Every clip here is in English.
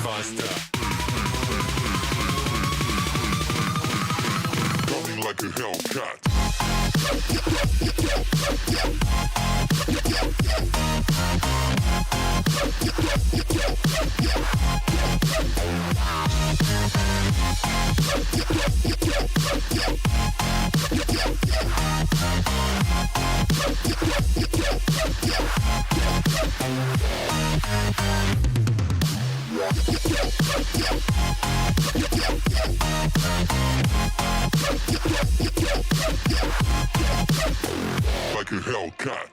Faster. Coming like a Hellcat. Like a Hellcat.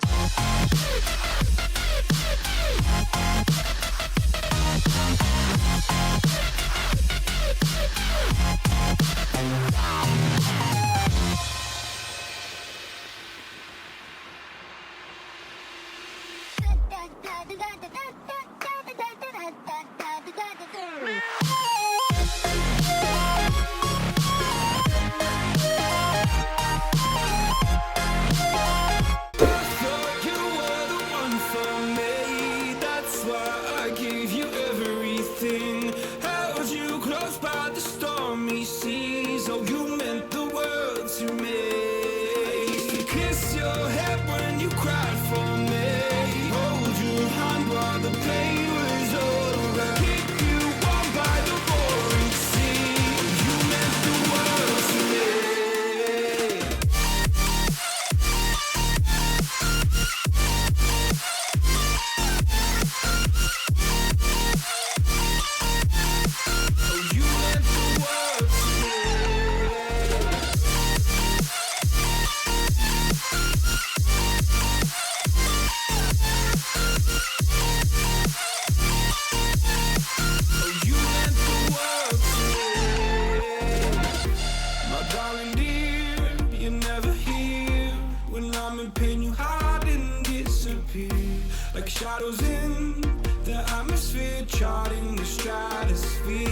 Shadows in the atmosphere, charting the stratosphere.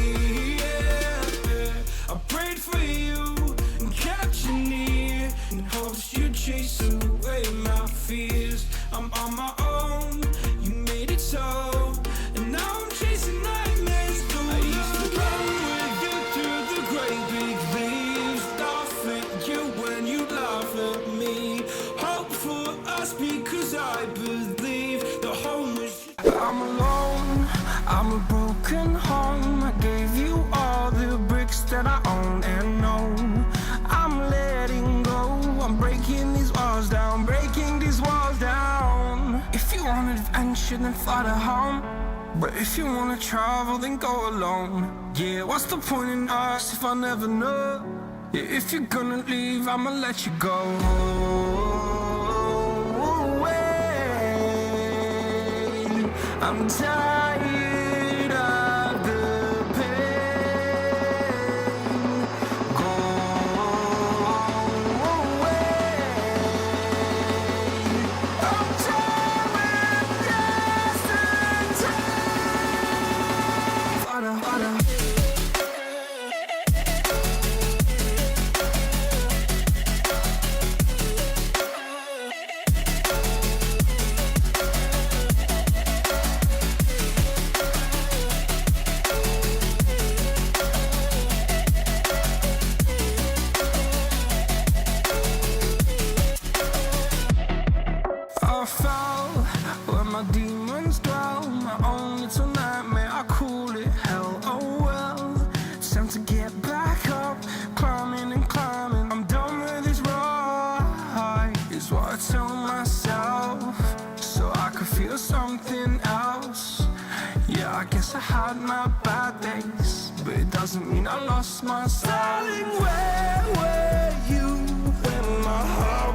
Yeah. I prayed for you and kept you near in hopes you'd chase away my fears. I'm on my own, you made it so, and now I'm chasing nightmares. I used to run with you through the great big leaves, laugh at you when you laugh at me. Hope for us because I believe the home was. I'm alone, I'm a broken home. I gave you all the bricks that I own and know. I'm letting go, I'm breaking these walls down, breaking these walls down. If you want adventure, then fly to home. But if you wanna travel, then go alone. Yeah, what's the point in us if I never know? Yeah, if you're gonna leave, I'ma let you go. I'm tired of the pain. Go away. I'm tired of yesterday. I fell where my demons dwell, my own little nightmare, I call it hell. Oh well, it's time to get back up, climbing and climbing. I'm done with this ride, is what I tell myself, so I could feel something else. Yeah, I guess I had my bad days, but it doesn't mean I lost my style. Darling, where were you when my heart